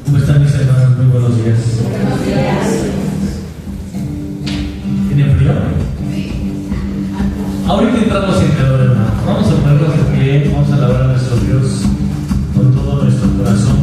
¿Cómo están mis hermanos? Muy buenos días. Buenos días. ¿Tienen frío? Ahorita entramos en calor, hermano. Vamos a ponernos de pie, vamos a alabar a nuestro Dios con todo nuestro corazón.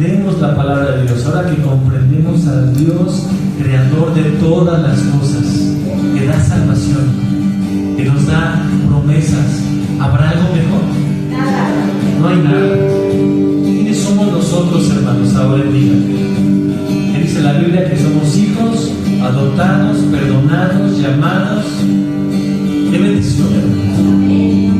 comprendemos la palabra de Dios, ahora que comprendemos al Dios creador de todas las cosas, que da salvación, que nos da promesas, ¿habrá algo mejor? Nada. No hay nada. ¿Quiénes somos nosotros, hermanos, ahora en día? Que dice la Biblia que somos hijos, adoptados, perdonados, llamados. ¡Qué bendición, hermanos!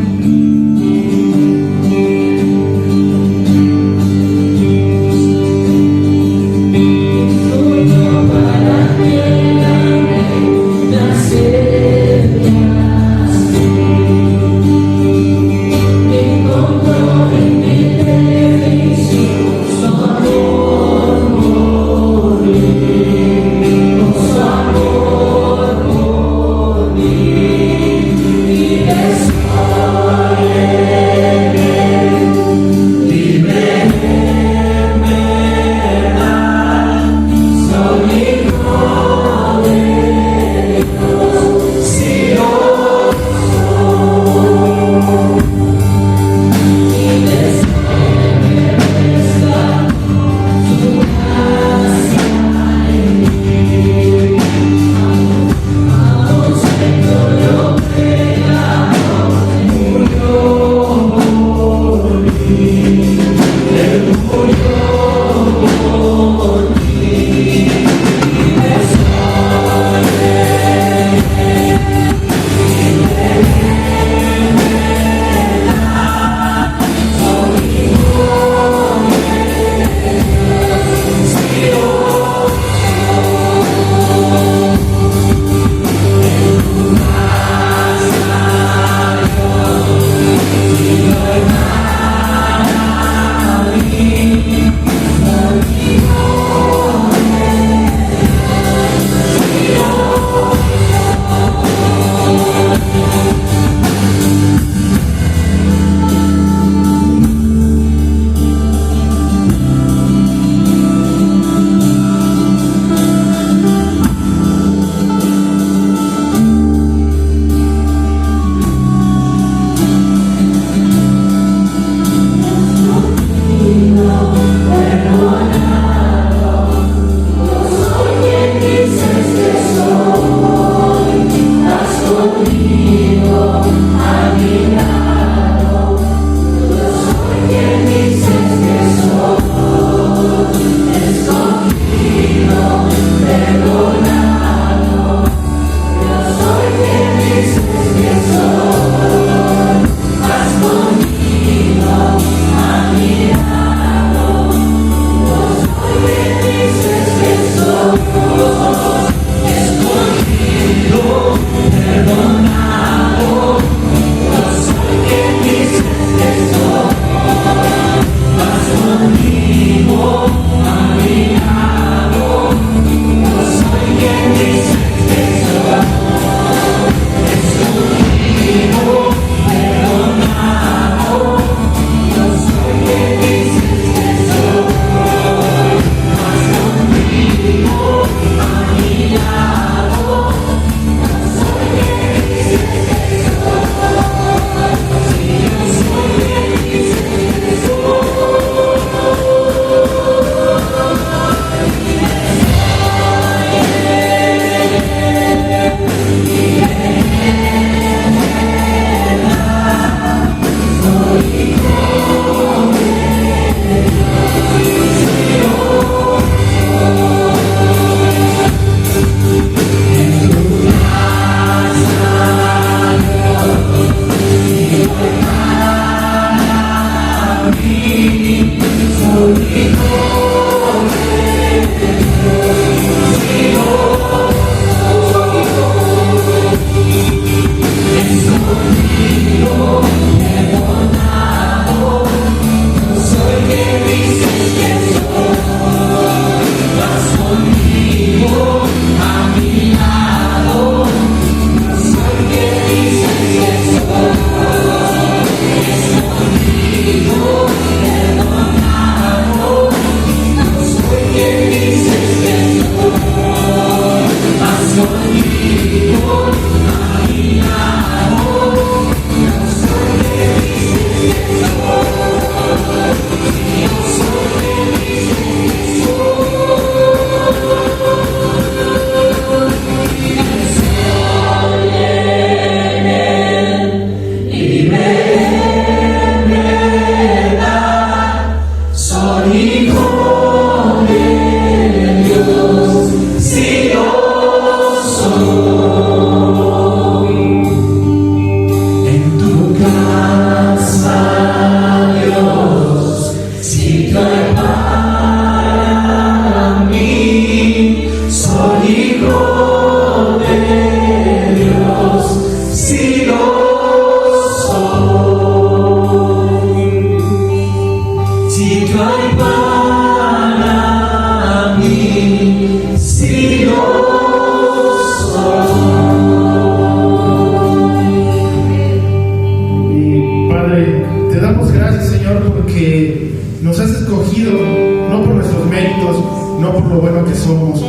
Dios, no por lo bueno que somos,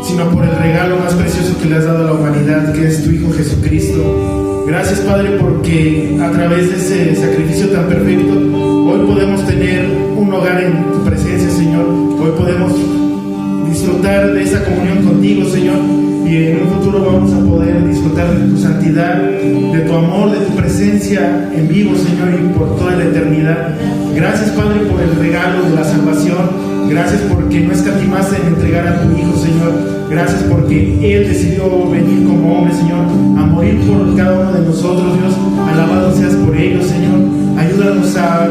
sino por el regalo más precioso que le has dado a la humanidad, que es tu Hijo Jesucristo. Gracias, Padre, porque a través de ese sacrificio tan perfecto, hoy podemos tener un hogar en tu presencia, Señor. Hoy podemos disfrutar de esa comunión contigo, Señor, y en un futuro vamos a poder disfrutar de tu santidad, de tu amor, de tu presencia en vivo, Señor, y por toda la eternidad. Gracias, Padre, por el regalo de la salvación. Gracias porque no escatimaste en entregar a tu Hijo, Señor. Gracias porque Él decidió venir como hombre, Señor, a morir por cada uno de nosotros, Dios. Alabado seas por ello, Señor. Ayúdanos a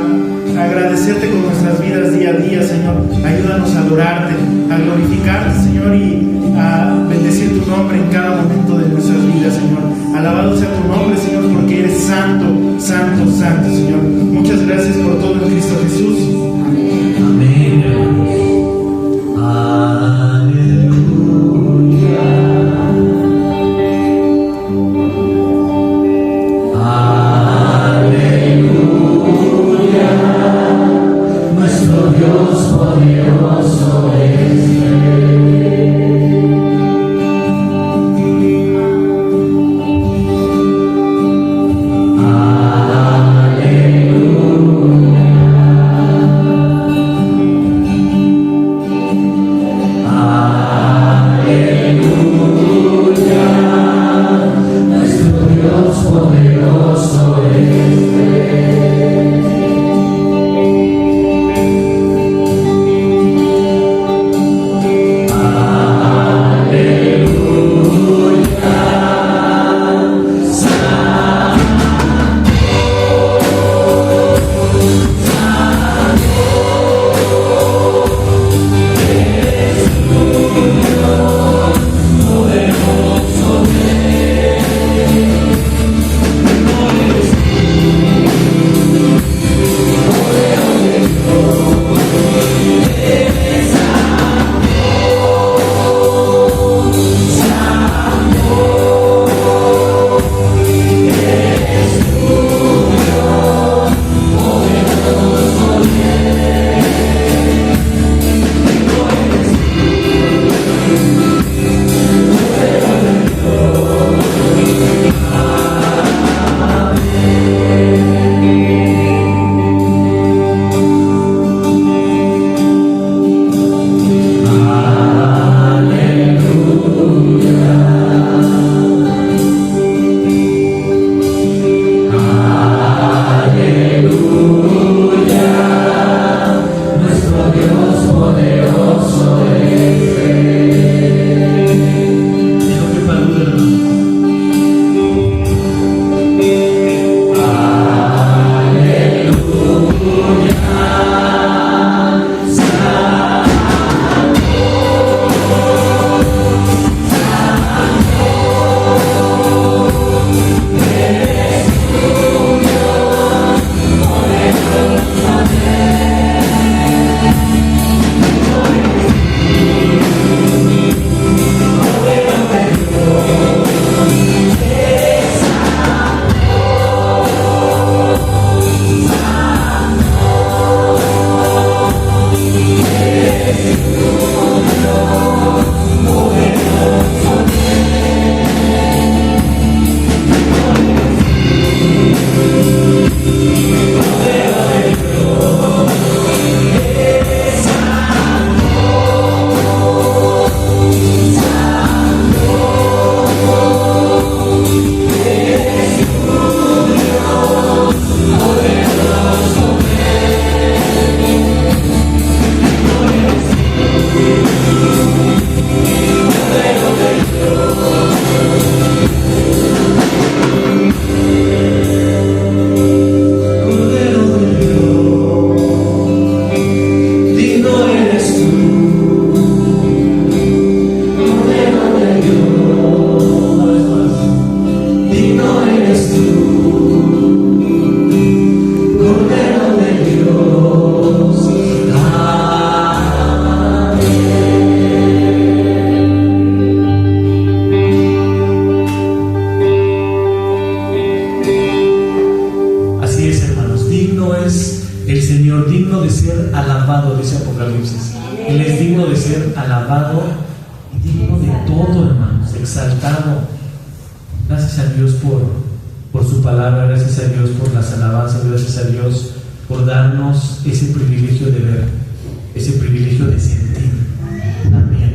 agradecerte con nuestras vidas día a día, Señor. Ayúdanos a adorarte, a glorificarte, Señor, y a bendecir tu nombre en cada momento de nuestras vidas, Señor. Alabado sea tu nombre, Señor, porque eres santo, santo, santo, Señor. Muchas gracias por todo en Cristo Jesús. Amén, hermanos. Él es digno de ser alabado y digno de todo, hermanos, exaltado. Gracias a Dios por su palabra, gracias a Dios por las alabanzas, gracias a Dios por darnos ese privilegio de ver, ese privilegio de sentir también.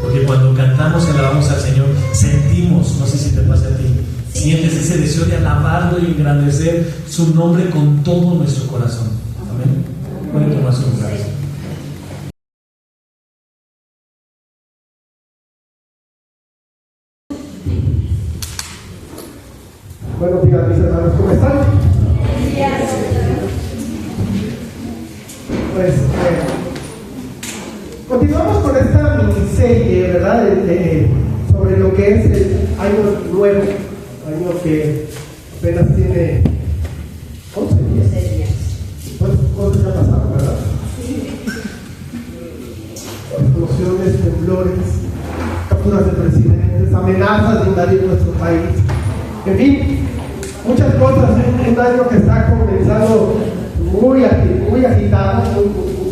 Porque cuando cantamos y alabamos al Señor, sentimos, no sé si te pasa a ti, sientes ese deseo de alabarlo y engrandecer su nombre con todo nuestro corazón. Amén. Pueden tomar su lugar. Buenos días, mis hermanos, ¿cómo están? Pues continuamos con esta miniserie, ¿verdad? Sobre lo que es el año nuevo, año que apenas tiene 11 días. ¿Cuántas cosas ya pasaron, verdad? Explosiones, temblores, capturas de presidentes, amenazas de invadir nuestro país. En fin, muchas cosas, un año que está comenzando muy agitado,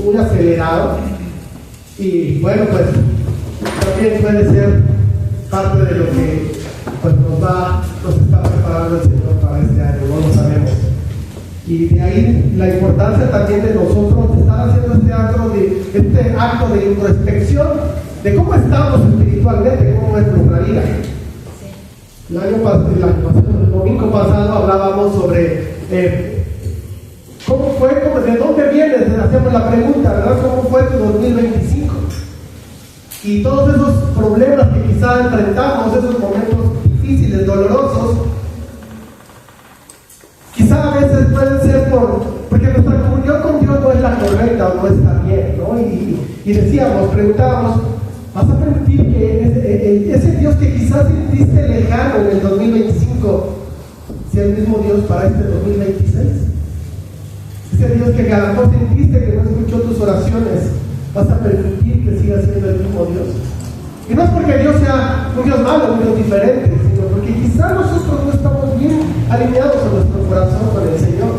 muy acelerado, y bueno, pues también puede ser parte de lo que pues, nos está preparando el Señor para este año, no lo sabemos. Y de ahí la importancia también de nosotros estar haciendo este acto de introspección de cómo estamos espiritualmente, cómo es nuestra vida. El domingo pasado hablábamos sobre cómo fue, de dónde vienes, hacíamos la pregunta, ¿verdad? ¿Cómo fue tu 2025? Y todos esos problemas que quizá enfrentamos, esos momentos difíciles, dolorosos, quizá a veces pueden ser porque nuestra comunión con Dios no es la correcta o no está bien, ¿no? Y preguntábamos, ¿vas a permitir que ese Dios que quizás sentiste lejano en el 2025 sea el mismo Dios para este 2026? Ese Dios que a lo mejor sentiste que no escuchó tus oraciones, ¿vas a permitir que siga siendo el mismo Dios? Y no es porque Dios sea un Dios malo, un Dios diferente, sino porque quizás nosotros no estamos bien alineados en nuestro corazón con el Señor.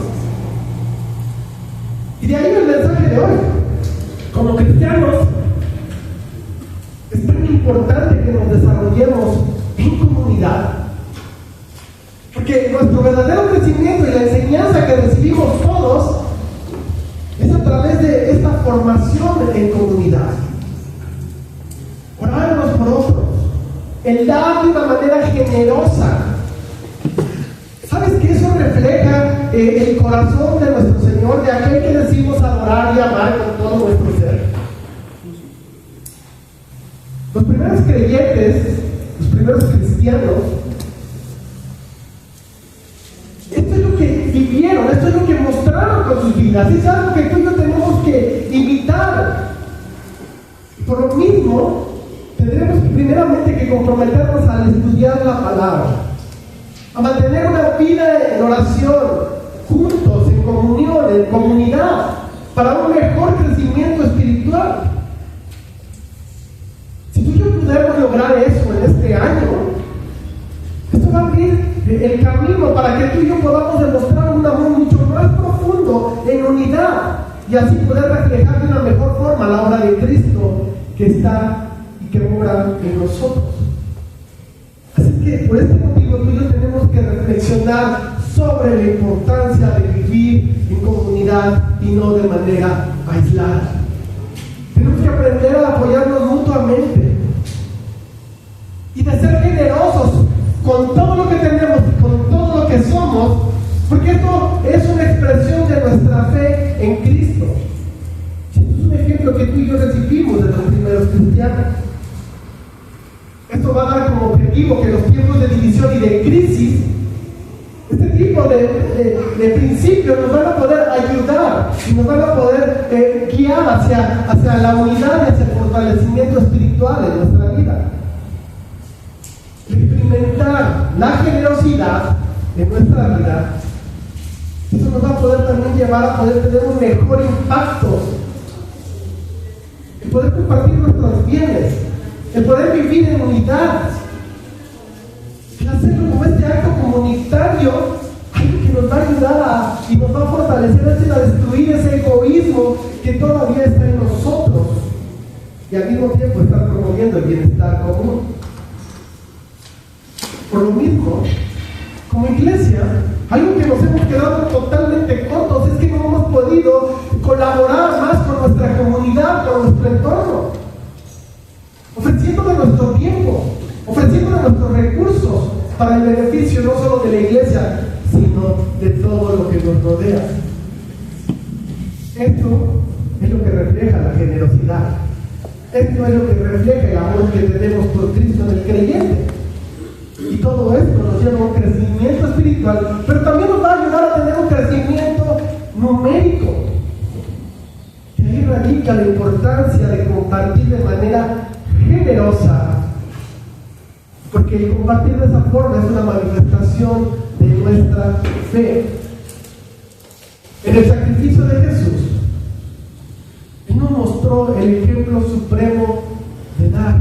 Y de ahí el mensaje de hoy. Como cristianos, es tan importante que nos desarrollemos en comunidad, porque nuestro verdadero crecimiento y la enseñanza que recibimos todos es a través de esta formación en comunidad. Orar unos por otros, el dar de una manera generosa. ¿Sabes que eso refleja el corazón de nuestro Señor, de aquel que decimos adorar y amar con todo nuestro ser? Los primeros creyentes, los primeros cristianos, esto es lo que vivieron, esto es lo que mostraron con sus vidas. Es algo que tú y yo tenemos que imitar. Por lo mismo, tendremos primeramente que comprometernos al estudiar la palabra, a mantener una vida en oración, juntos, en comunión, en comunidad, para un mejor crecimiento espiritual. Si tú y yo podemos lograr eso en este año, esto va a abrir el camino para que tú y yo podamos demostrar un amor mucho más profundo en unidad y así poder reflejar de una mejor forma la obra de Cristo que está y que mora en nosotros. Así que por este motivo tú y yo tenemos que reflexionar sobre la importancia de vivir en comunidad y no de manera aislada. Tenemos que aprender a apoyarnos mutuamente y de ser generosos con todo lo que tenemos y con todo lo que somos, porque esto es una expresión de nuestra fe en Cristo. Esto es un ejemplo que tú y yo recibimos de los primeros cristianos. Esto va a dar como objetivo que los tiempos de división y de crisis, este tipo de principios nos van a poder ayudar y nos van a poder guiar hacia la unidad y hacia el fortalecimiento espiritual en nuestra vida. Experimentar la generosidad en nuestra vida, eso nos va a poder también llevar a poder tener un mejor impacto, el poder compartir nuestros bienes, el poder vivir en unidad, el hacerlo como este acto comunitario, algo que nos va a ayudar y nos va a fortalecer a destruir ese egoísmo que todavía está en nosotros. y al mismo tiempo estar promoviendo el bienestar común. Por lo mismo, como iglesia, algo que nos hemos quedado totalmente cortos es que no hemos podido colaborar más con nuestra comunidad, con nuestro entorno, ofreciendo de nuestro tiempo, ofreciendo de nuestros recursos para el beneficio no solo de la iglesia, sino de todo lo que nos rodea. Esto es lo que refleja la generosidad. Esto es lo que refleja el amor que tenemos por Cristo en el creyente. Y todo esto nos lleva a un crecimiento espiritual, pero también nos va a ayudar a tener un crecimiento numérico. Y ahí radica la importancia de compartir de manera generosa, porque el compartir de esa forma es una manifestación de nuestra fe. En el sacrificio de Jesús, Él nos mostró el ejemplo supremo de dar.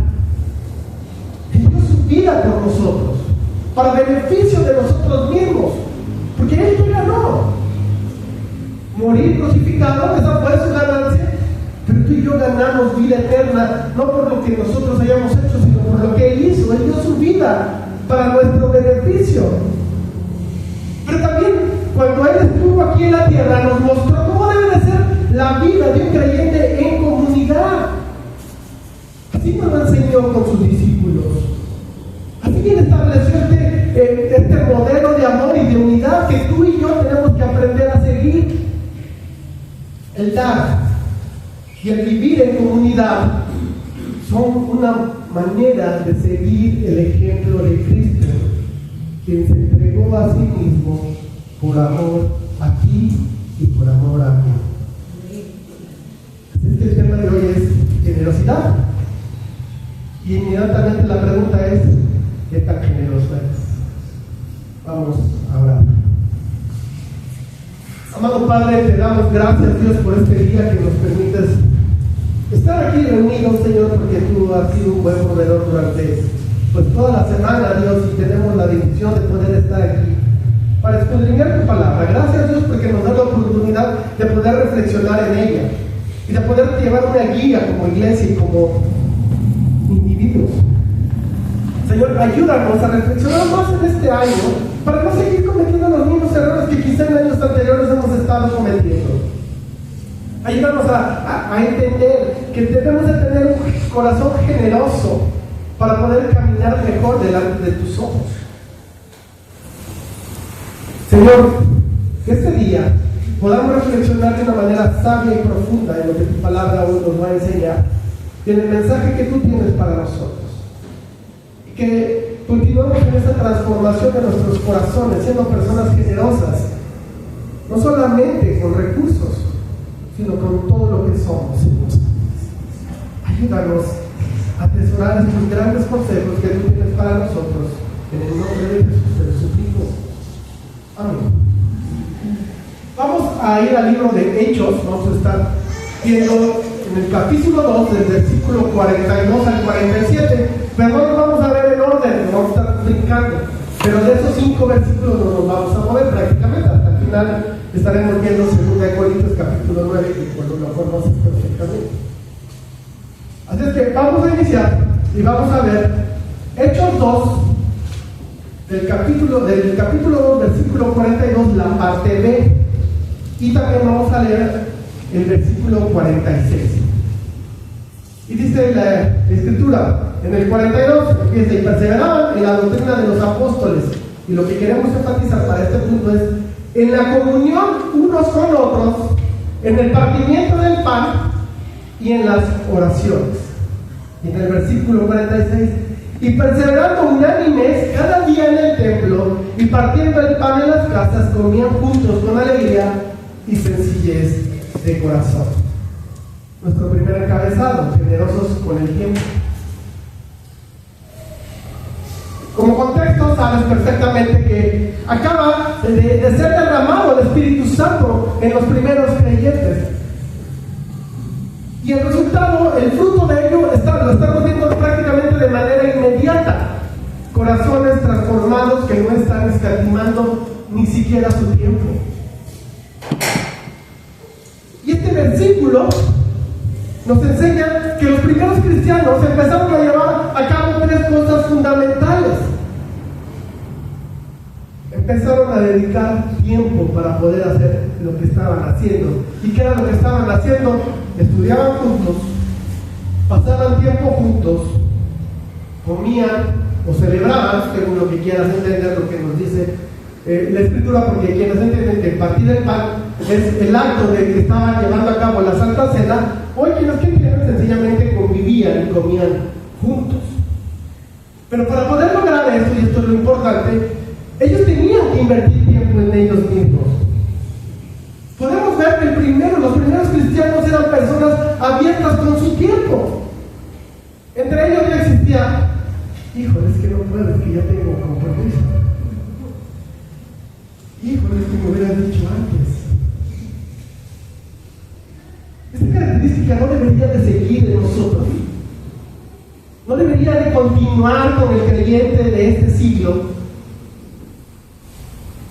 Él dio su vida por nosotros, para beneficio de nosotros mismos, porque Él ya ganó. Morir crucificado, esa fue su ganancia, pero tú y yo ganamos vida eterna, no por lo que nosotros hayamos hecho, sino por lo que Él hizo. Él dio su vida para nuestro beneficio. Pero también, cuando Él estuvo aquí en la tierra, nos mostró cómo debe de ser la vida de un creyente en comunidad. Así nos lo enseñó con sus discípulos. Así bien estableció este modelo de amor y de unidad que tú y yo tenemos que aprender a seguir. El dar y el vivir en comunidad son una manera de seguir el ejemplo de Cristo, quien se entregó a sí mismo por amor a ti y por amor a mí. Así es que el tema de hoy es generosidad. Y inmediatamente la pregunta es, ¿qué tan generoso eres? Vamos a orar. Amado Padre, te damos gracias, Dios, por este día que nos permites estar aquí reunidos, Señor, porque tú has sido un buen proveedor durante toda la semana, Dios, y tenemos la bendición de poder estar aquí para escudriñar tu palabra. Gracias, Dios, porque nos da la oportunidad de poder reflexionar en ella y de poder llevar una guía como iglesia y como individuos. Señor, ayúdanos a reflexionar más en este año para no seguir cometiendo los mismos errores que quizá en años anteriores hemos estado cometiendo. Ayúdanos a entender que debemos de tener un corazón generoso para poder caminar mejor delante de tus ojos. Señor, que este día podamos reflexionar de una manera sabia y profunda en lo que tu palabra hoy nos va a enseñar, y en el mensaje que tú tienes para nosotros. Que continuemos en esa transformación de nuestros corazones, siendo personas generosas, no solamente con recursos, sino con todo lo que somos. Ayúdanos a atesorar estos grandes consejos que tú tienes para nosotros. En el nombre de Jesús te lo suplico. Amén. Vamos a ir al libro de Hechos. Vamos a estar viendo en el capítulo 2, del versículo 42 al 47. Pero no nos vamos a ver en orden, vamos a estar brincando. Pero de esos 5 versículos no nos vamos a mover prácticamente. Hasta el final estaremos viendo 2 Corintios capítulo 9, y cuando lo conocen perfectamente. Así es que vamos a iniciar y vamos a ver Hechos 2, del capítulo 2, versículo 42, la parte B. Y también vamos a leer el versículo 46. Y dice la escritura, en el 42, empieza: y perseveraban en la doctrina de los apóstoles. Y lo que queremos enfatizar para este punto es en la comunión unos con otros, en el partimiento del pan y en las oraciones. Y en el versículo 46, y perseverando unánimes cada día en el templo, y partiendo el pan en las casas, comían juntos con alegría y sencillez de corazón. Nuestro primer encabezado: generosos con el tiempo. Como contexto, sabes perfectamente que acaba de ser derramado el Espíritu Santo en los primeros creyentes. Y el resultado, el fruto de ello, lo estamos viendo prácticamente de manera inmediata. Corazones transformados que no están escatimando ni siquiera su tiempo. Y este versículo nos enseña que los primeros cristianos empezaron a llevar a cabo tres cosas fundamentales. Empezaron a dedicar tiempo para poder hacer lo que estaban haciendo. ¿Y qué era lo que estaban haciendo? Estudiaban juntos, pasaban tiempo juntos, comían o celebraban, según lo que quieras entender, lo que nos dice la Escritura, porque quienes entienden que partir el pan es el acto de que estaban llevando a cabo la Santa Cena, o hay quienes que entienden sencillamente convivían y comían juntos. Pero para poder lograr esto, y esto es lo importante, ellos tenían que invertir tiempo en ellos mismos. Podemos ver que los primeros cristianos eran personas abiertas con su tiempo. Entre ellos ya existía: híjole, es que no puedo, es que ya tengo compromiso. Híjole, es que me hubieran dicho antes. Esta característica no debería de seguir en nosotros. No debería de continuar con el creyente de este siglo.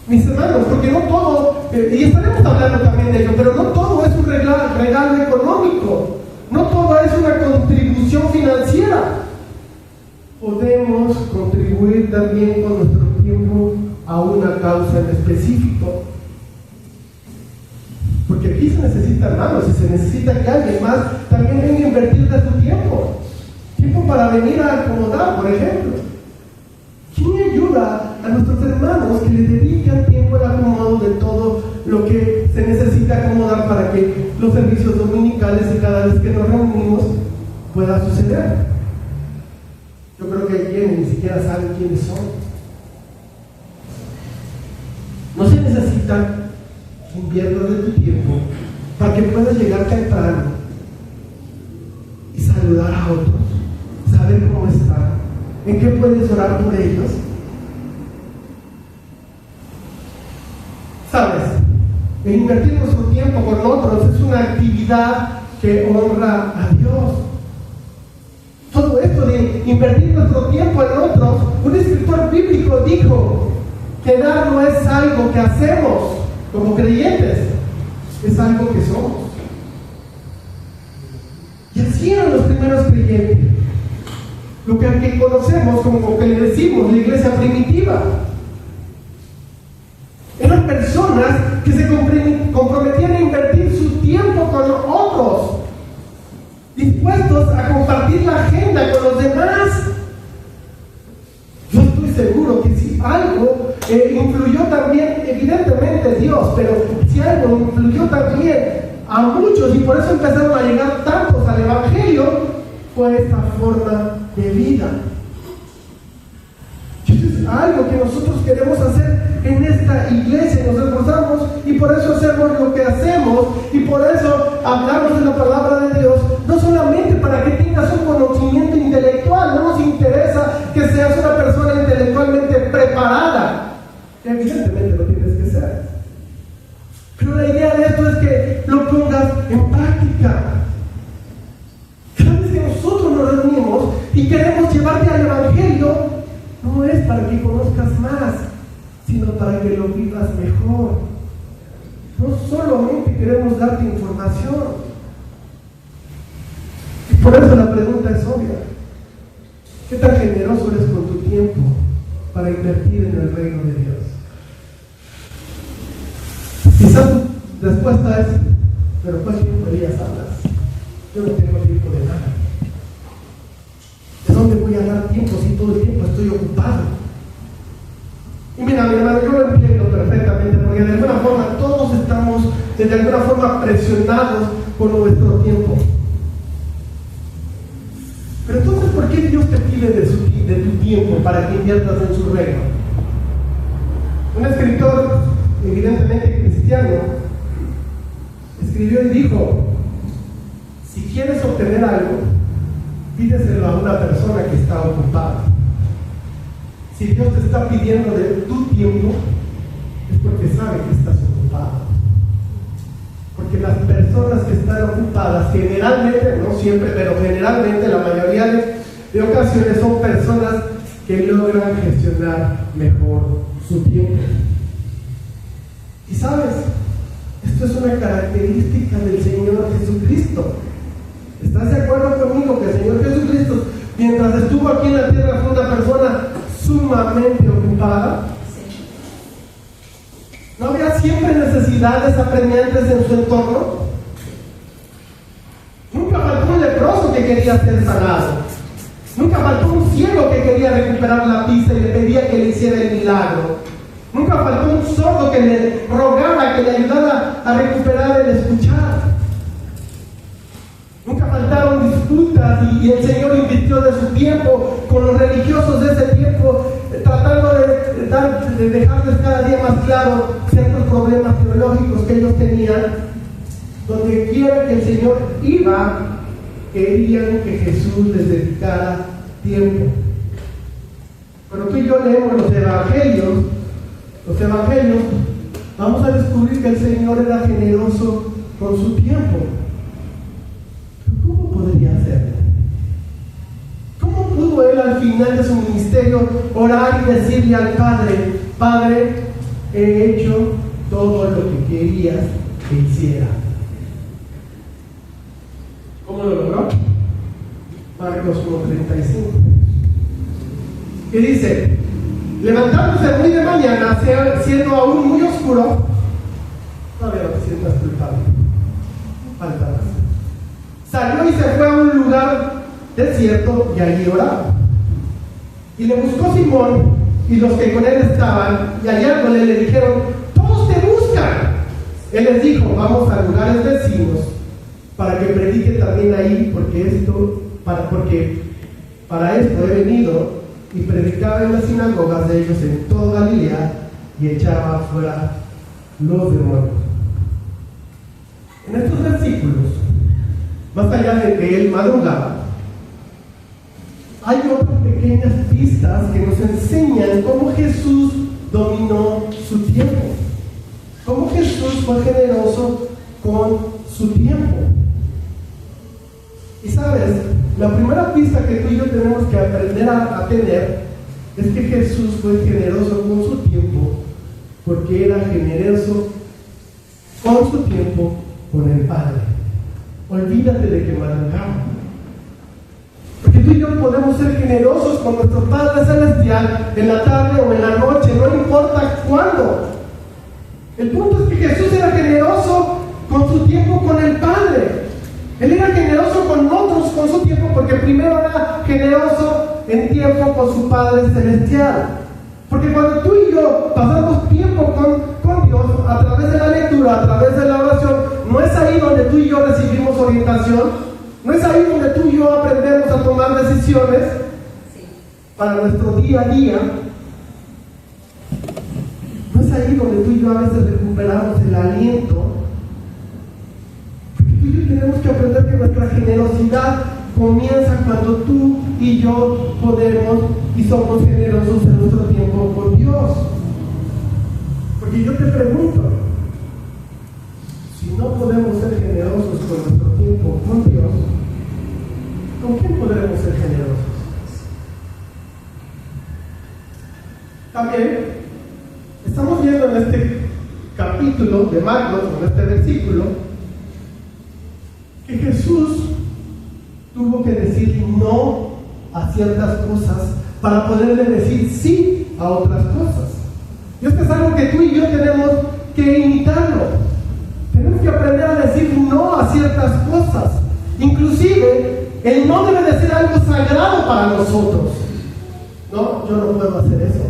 Mis hermanos, porque no todo, y estaremos hablando también de ello, pero no todo es un regalo económico. No todo es una contribución financiera. Podemos contribuir también con nuestro tiempo a una causa en específico. Porque aquí se necesitan manos y se necesita que alguien más también venga a invertir de su tiempo. Tiempo para venir a acomodar, por ejemplo. ¿Quién ayuda a nuestros hermanos que les dedican tiempo al acomodo de todo lo que se necesita acomodar para que los servicios dominicales y cada vez que nos reunimos pueda suceder? Yo creo que hay quienes ni siquiera saben quiénes son. No se necesita que inviertas de tu tiempo para que puedas llegar temprano y saludar a otros, saber cómo están, en qué puedes orar por ellos. ¿Sabes? El invertir nuestro tiempo con otros es una actividad que honra a Dios. Todo esto de invertir nuestro tiempo en otros, un escritor bíblico dijo que dar no es algo que hacemos como creyentes, es algo que somos. Y así eran los primeros creyentes, lo que conocemos como que le decimos la iglesia primitiva. Eran personas que se comprometían a invertir su tiempo con otros, dispuestos a compartir la agenda con los demás. Yo estoy seguro que si algo influyó también, evidentemente Dios, pero si algo influyó también a muchos, y por eso empezaron a llegar tantos al Evangelio, fue esta forma de vida. Esto es algo que nosotros queremos hacer en esta iglesia, nos esforzamos y por eso hacemos lo que hacemos, y por eso hablamos de la palabra de Dios, no solamente para que tengas un conocimiento intelectual. No nos interesa que seas una persona intelectualmente preparada, evidentemente lo tienes que ser, pero la idea de esto es que lo pongas en práctica. Cada vez que nosotros nos reunimos y queremos llevarte al Evangelio, no es para que conozcas más, sino para que lo vivas mejor. No solamente queremos darte información. Y por eso la pregunta es obvia: ¿qué tan generoso eres con tu tiempo para invertir en el reino de Dios? Quizás tu respuesta es: ¿pero cuál tiempo de días hablas? Yo no tengo tiempo de nada. ¿De dónde voy a dar tiempo si todo el tiempo estoy ocupado? Y mira, mi hermano, yo lo entiendo perfectamente, porque de alguna forma todos estamos de alguna forma presionados por nuestro tiempo. Pero entonces, ¿por qué Dios te pide de tu tiempo para que inviertas en su reino? Un escritor, evidentemente cristiano, escribió y dijo: si quieres obtener algo, pídeselo a una persona que está ocupada. Si Dios te está pidiendo de tu tiempo, es porque sabe que estás ocupado. Porque las personas que están ocupadas, generalmente, no siempre, pero generalmente, la mayoría de ocasiones, son personas que logran gestionar mejor su tiempo. Y sabes, esto es una característica del Señor Jesucristo. ¿Estás de acuerdo conmigo que el Señor Jesucristo quería ser sanado. Nunca faltó un ciego que quería recuperar la vista y le pedía que le hiciera el milagro. Nunca faltó un sordo que le rogara, que le ayudara a recuperar el escuchar. Nunca faltaron disputas y el Señor invirtió de su tiempo con los religiosos de ese tiempo, tratando de dejarles cada día más claro ciertos problemas teológicos que ellos tenían. Donde quiera que el Señor iba, querían que Jesús les dedicara tiempo. Pero tú y yo leemos los evangelios, vamos a descubrir que el Señor era generoso con su tiempo. ¿Cómo podría hacerlo? ¿Cómo pudo él al final de su ministerio orar y decirle al Padre: Padre, he hecho todo lo que querías que hiciera? ¿Cómo lo logró? Marcos 1:35. ¿Qué dice? Levantándose muy de mañana, siendo aún muy oscuro, todavía no te sientas culpable, falta más. Salió y se fue a un lugar desierto y allí oraba. Y le buscó Simón y los que con él estaban, y hallándole le dijeron: todos te buscan. Él les dijo: vamos a lugares vecinos para que predique también ahí, porque para esto he venido. Y predicaba en las sinagogas de ellos en toda Galilea y echaba fuera los demonios. En estos versículos, más allá de que él madrugaba, hay otras pequeñas pistas que nos enseñan cómo Jesús dominó su tiempo, cómo Jesús fue generoso con su tiempo. Y sabes, la primera pista que tú y yo tenemos que aprender a tener es que Jesús fue generoso con su tiempo, porque era generoso con su tiempo con el Padre. Olvídate de que madrugaba. Porque tú y yo podemos ser generosos con nuestro Padre Celestial en la tarde o en la noche, no importa cuándo. El punto es que Jesús era generoso con su tiempo con el Padre. Él era generoso con otros con su tiempo, porque primero era generoso en tiempo con su Padre Celestial. Porque cuando tú y yo pasamos tiempo con Dios a través de la lectura, a través de la oración, no es ahí donde tú y yo recibimos orientación, no es ahí donde tú y yo aprendemos a tomar decisiones para nuestro día a día, no es ahí donde tú y yo a veces recuperamos el aliento. Tenemos que aprender que nuestra generosidad comienza cuando tú y yo podemos y somos generosos en nuestro tiempo con Dios. Porque yo te pregunto, si no podemos ser generosos con nuestro tiempo con Dios, ¿con quién podremos ser generosos? También estamos viendo en este capítulo de Marcos, en este versículo, que Jesús tuvo que decir no a ciertas cosas para poderle decir sí a otras cosas. Y esto es algo que tú y yo tenemos que imitarlo. Tenemos que aprender a decir no a ciertas cosas. Inclusive, el no debe de ser algo sagrado para nosotros. No, yo no puedo hacer eso.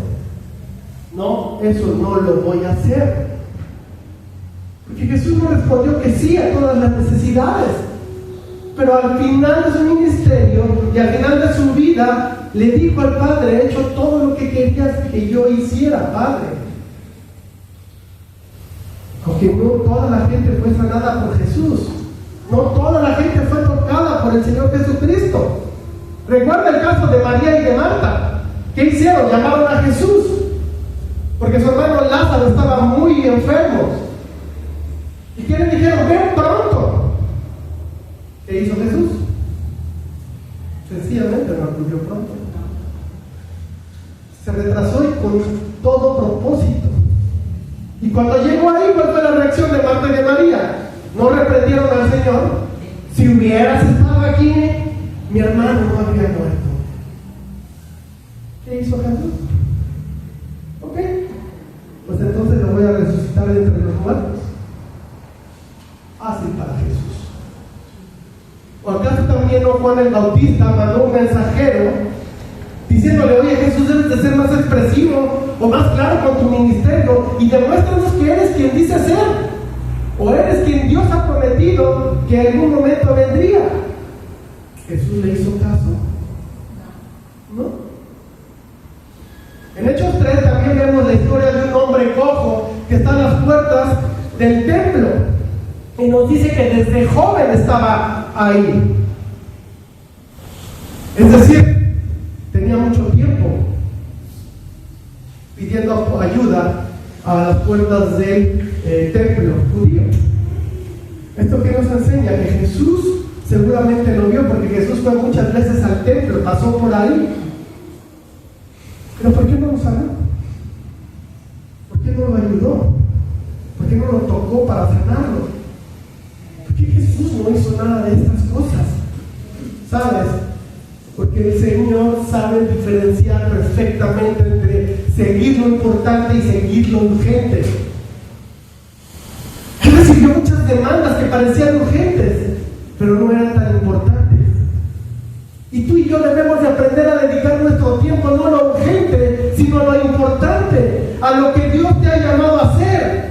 No, eso no lo voy a hacer. Porque Jesús no respondió que sí a todas las necesidades. Pero al final de su ministerio y al final de su vida, le dijo al Padre: he hecho todo lo que querías que yo hiciera, Padre. Porque no toda la gente fue sanada por Jesús. No toda la gente fue tocada por el Señor Jesucristo. Recuerda el caso de María y de Marta. ¿Qué hicieron? Llamaron a Jesús. Porque su hermano Lázaro estaba muy enfermo. ¿Y qué le dijeron? Ven pronto. ¿Qué hizo Jesús? Sencillamente no acudió pronto. Se retrasó y con todo propósito. Y cuando llegó ahí, ¿cuál fue la reacción de Marta y de María? No reprendieron al Señor. Si hubieras estado aquí, mi hermano no habría muerto. ¿Qué hizo Jesús? Ok, pues entonces lo voy a resucitar de entre los muertos. Fácil para Jesús. ¿O acaso también no Juan el Bautista mandó un mensajero diciéndole: oye Jesús, debes de ser más expresivo o más claro con tu ministerio y demuéstranos que eres quien dices ser, o eres quien Dios ha prometido que en algún momento vendría. Jesús le hizo caso, ¿no? En Hechos 3 también vemos la historia de un hombre cojo que está a las puertas del templo y nos dice que desde joven estaba ahí. Es decir, tenía mucho tiempo pidiendo ayuda a las puertas del templo judío. Esto que nos enseña que Jesús seguramente lo vio, porque Jesús fue muchas veces al templo, pasó por ahí. Pero ¿por qué no lo sanó? ¿Por qué no lo ayudó? ¿Por qué no lo tocó para sanarlo? ¿Por qué Jesús no hizo nada de estas cosas? ¿Sabes? Porque el Señor sabe diferenciar perfectamente entre seguir lo importante y seguir lo urgente. Él recibió muchas demandas que parecían urgentes, pero no eran tan importantes. Y tú y yo debemos de aprender a dedicar nuestro tiempo no a lo urgente, sino a lo importante, a lo que Dios te ha llamado a hacer.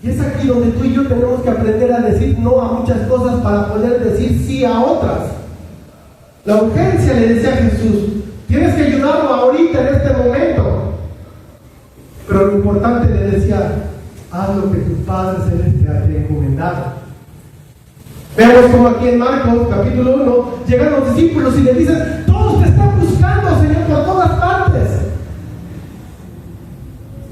Y es aquí donde tú y yo tenemos que aprender a decir no a muchas cosas para poder decir sí a otras. La urgencia, le decía Jesús, tienes que ayudarlo ahorita en este momento. Pero lo importante, le decía, haz lo que tu Padre Celeste te ha encomendado. Vemos como aquí en Marcos capítulo 1 llegan los discípulos y le dicen: todos te están buscando, Señor, por todas partes.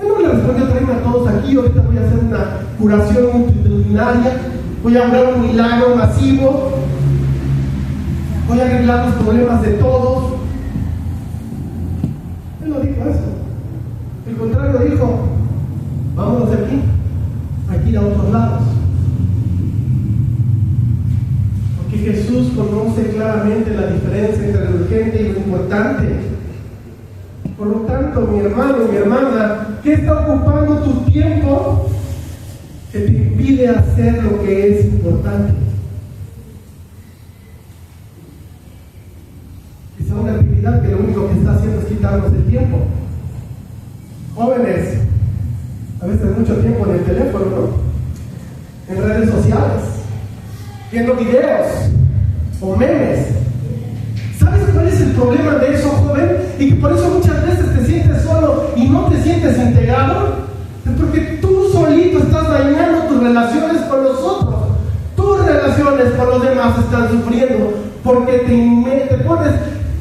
Él no le respondió: tráeme a todos aquí, ahorita voy a hacer una curación multitudinaria, voy a hablar un milagro masivo, voy a arreglar los problemas de todos. Él no dijo eso. Al contrario, dijo: vámonos de aquí, aquí a otros lados. Porque Jesús conoce claramente la diferencia entre lo urgente y lo importante. Por lo tanto, mi hermano, mi hermana, ¿qué está ocupando tu tiempo que te impide hacer lo que es importante? Quizá una actividad que lo único que está haciendo es quitarnos el tiempo. Jóvenes, a veces mucho tiempo en el teléfono, ¿no? En redes sociales, viendo videos o memes. ¿Sabes cuál es el problema de eso, joven? Y que por eso muchas veces te sientes solo y no te sientes integrado. Es porque tú solito estás dañando tus relaciones con los otros. Tus relaciones con los demás están sufriendo porque te pones,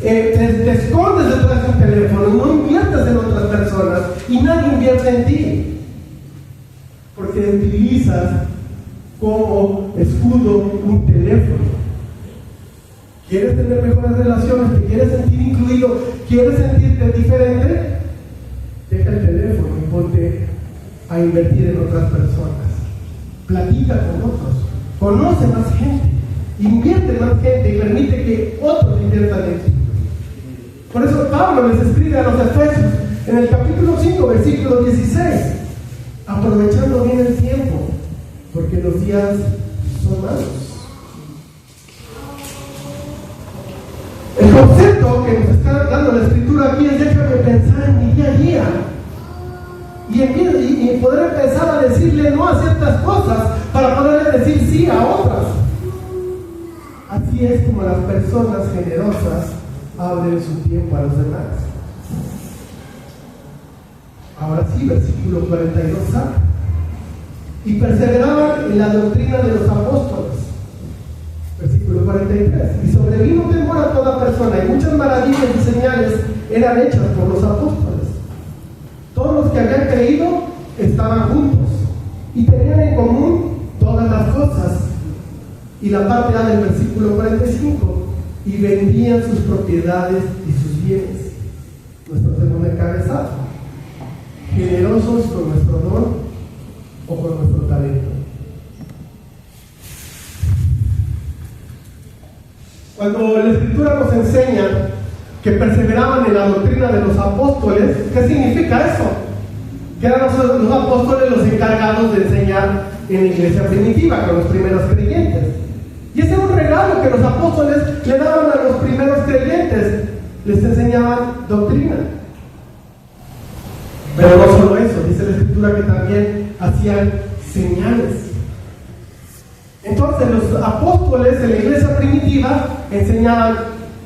te escondes detrás de un teléfono, no inviertes en otras personas y nadie invierte en ti. Porque utilizas como escudo un teléfono. ¿Quieres tener mejores relaciones? ¿Te quieres sentir incluido? ¿Quieres sentirte diferente? Deja el teléfono y ponte a invertir en otras personas. Platica con otros. Conoce más gente. Invierte más gente y permite que otros inviertan en ti. Por eso Pablo les escribe a los Efesios en el capítulo 5, versículo 16, aprovechando bien el tiempo, porque los días son malos. El concepto que nos está dando la escritura aquí es: déjame pensar en mi día a día y poder empezar a decirle no a ciertas cosas para poderle decir sí a otras. Así es como las personas generosas abren su tiempo a los demás. Ahora sí, versículo 42a. Y perseveraban en la doctrina de los apóstoles. Versículo 43. Y sobrevino temor a toda persona, y muchas maravillas y señales eran hechas por los apóstoles. Todos los que habían creído estaban juntos y tenían en común todas las cosas. Y la parte A del versículo 45. Y vendían sus propiedades y sus bienes. Nuestro segundo encabezado: generosos con nuestro don o con nuestro talento. Cuando la Escritura nos enseña que perseveraban en la doctrina de los apóstoles, ¿qué significa eso? Que eran los apóstoles los encargados de enseñar en la iglesia primitiva con los primeros creyentes. Y ese era un regalo que los apóstoles le daban a los primeros creyentes. Les enseñaban doctrina. Pero no solo eso, dice la Escritura que también hacían señales. Entonces los apóstoles de la iglesia primitiva enseñaban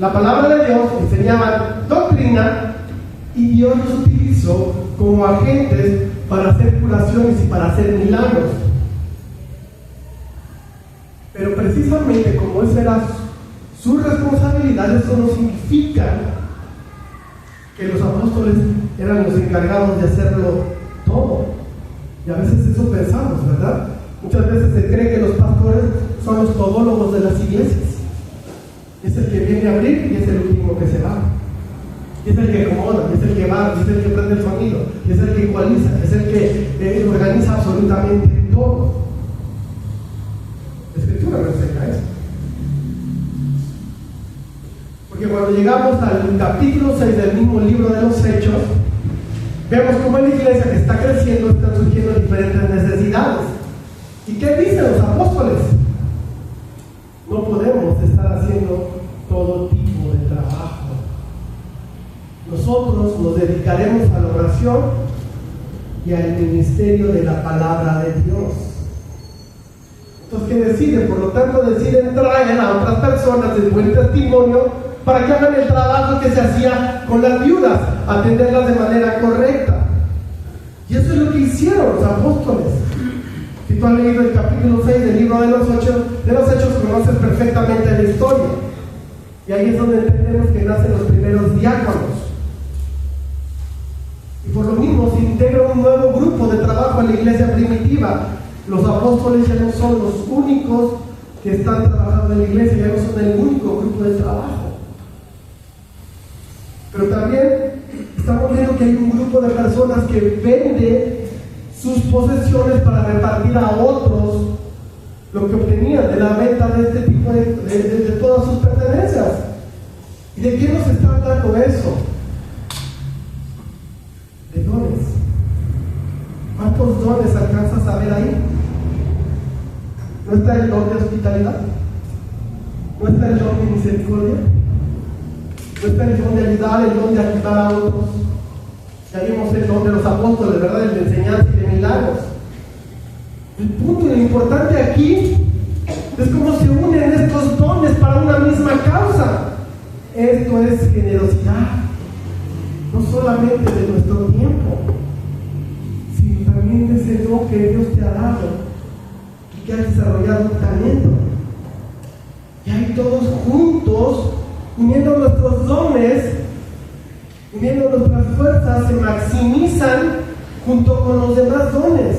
la palabra de Dios, enseñaban doctrina, y Dios los utilizó como agentes para hacer curaciones y para hacer milagros. Pero precisamente como esa era su responsabilidad, eso no significa que los apóstoles eran los encargados de hacerlo todo. Y a veces eso pensamos, ¿verdad? Muchas veces se cree que los pastores son los todólogos de las iglesias. Es el que viene a abrir y es el último que se va. Y es el que acomoda, y es el que va, y es el que prende el sonido, y es el que ecualiza, es el que organiza absolutamente todo. La Escritura no enseña eso. Porque cuando llegamos al capítulo 6 del mismo libro de los Hechos, vemos cómo en la iglesia que está creciendo están surgiendo diferentes necesidades. ¿Y qué dicen los apóstoles? No podemos estar haciendo todo tipo de trabajo. Nosotros nos dedicaremos a la oración y al ministerio de la palabra de Dios. Entonces, ¿qué deciden? Por lo tanto, deciden traer a otras personas de buen testimonio para que hagan el trabajo que se hacía con las viudas, atenderlas de manera correcta. Y eso es lo que hicieron los apóstoles. Si tú has leído el capítulo 6 del libro de los Hechos, conoces perfectamente la historia. Y ahí es donde entendemos que nacen los primeros diáconos. Y por lo mismo se integra un nuevo grupo de trabajo en la iglesia primitiva. Los apóstoles ya no son los únicos que están trabajando en la iglesia, ya no son el único grupo de trabajo. Pero también estamos viendo que hay un grupo de personas que vende sus posesiones para repartir a otros lo que obtenían de la venta de este tipo de todas sus pertenencias. ¿Y de qué nos está hablando eso? De dones. ¿Cuántos dones alcanzas a ver ahí? ¿No está el don de hospitalidad? ¿No está el don de misericordia? ¿No está el don de ayudar, el don de ayudar a otros? Ya vimos el don de los apóstoles, ¿verdad? El de enseñanza y de milagros. El punto y lo importante aquí es cómo se unen estos dones para una misma causa. Esto es generosidad, no solamente de nuestro tiempo, sino también de ese don que Dios te ha dado y que has desarrollado un talento. Y ahí todos juntos, uniendo nuestros dones, uniendo nuestras fuerzas, se maximizan junto con los demás dones.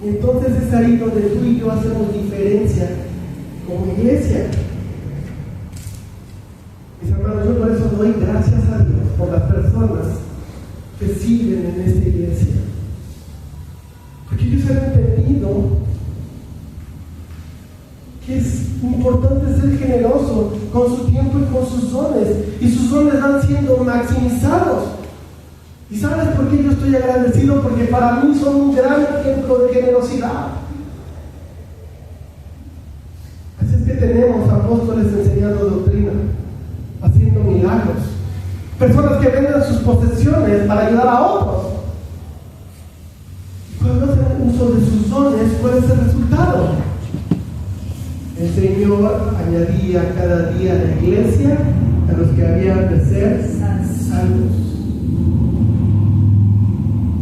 Y entonces es ahí donde tú y yo hacemos diferencia como iglesia. Mis hermanos, yo por eso doy gracias a Dios por las personas que sirven en esta iglesia. Porque ellos han entendido que es importante ser generoso con su tiempo y con sus dones. Y sus dones van siendo maximizados. ¿Y sabes por qué yo estoy agradecido? Porque para mí son un gran ejemplo de generosidad. Así es que tenemos apóstoles enseñando doctrina, haciendo milagros, personas que venden sus posesiones para ayudar a otros. Y cuando hacen uso de sus dones, ¿cuál es el resultado? El Señor añadía cada día a la iglesia a los que habían de ser salvos.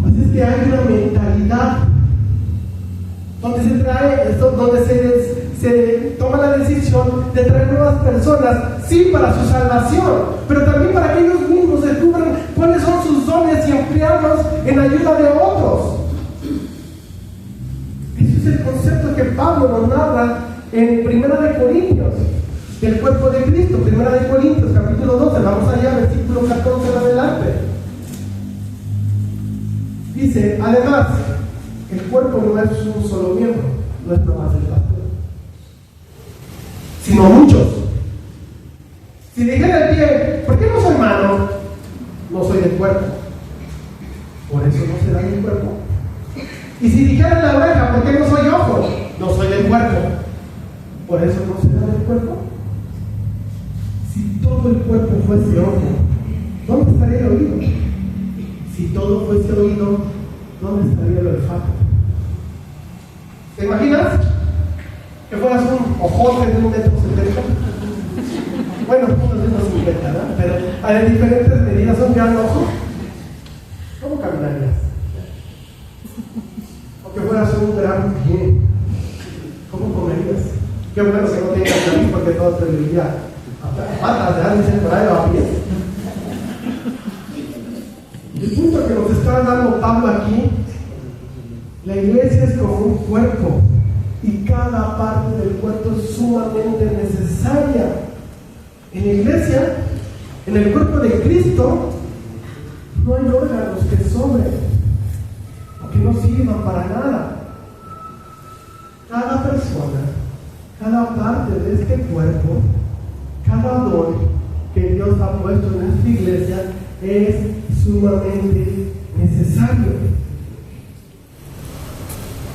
Así es que hay una mentalidad donde se trae esto, donde se toma la decisión de traer nuevas personas, sí, para su salvación, pero también para que ellos mismos descubran cuáles son sus dones y emplearlos en ayuda de otros. Ese es el concepto que Pablo nos narra en 1 Corintios, del cuerpo de Cristo. 1 Corintios, capítulo 12, vamos allá, versículo 14 en adelante. Dice, además, el cuerpo no es un solo miembro, no es nomás el pastor, sino muchos. Si dijera el pie, ¿por qué no soy mano? No soy del cuerpo, por eso no será del cuerpo. Y si dijera la oreja, ¿por qué no soy ojo? No soy del cuerpo, Por eso no se da el cuerpo. Si todo el cuerpo fuese ojo, ¿dónde estaría el oído? Si todo fuese oído, ¿dónde estaría el olfato? ¿Te imaginas que fueras un ojote de 1,70 m? Bueno, unos de 1,50 m, ¿no? Pero hay diferentes medidas, un gran ojo. ¿Cómo caminarías? O que fueras un gran pie. ¿Cómo comerías? Qué bueno que no tengas nariz porque todo te diría a patas de alguien por ahí o a pies. El punto que nos está dando Pablo aquí, la iglesia es como un cuerpo y cada parte del cuerpo es sumamente necesaria. En la iglesia, en el cuerpo de Cristo, no hay órganos que sobren o que no sirvan para nada. Cada persona, cada parte de este cuerpo, cada don que Dios ha puesto en esta iglesia es sumamente necesario.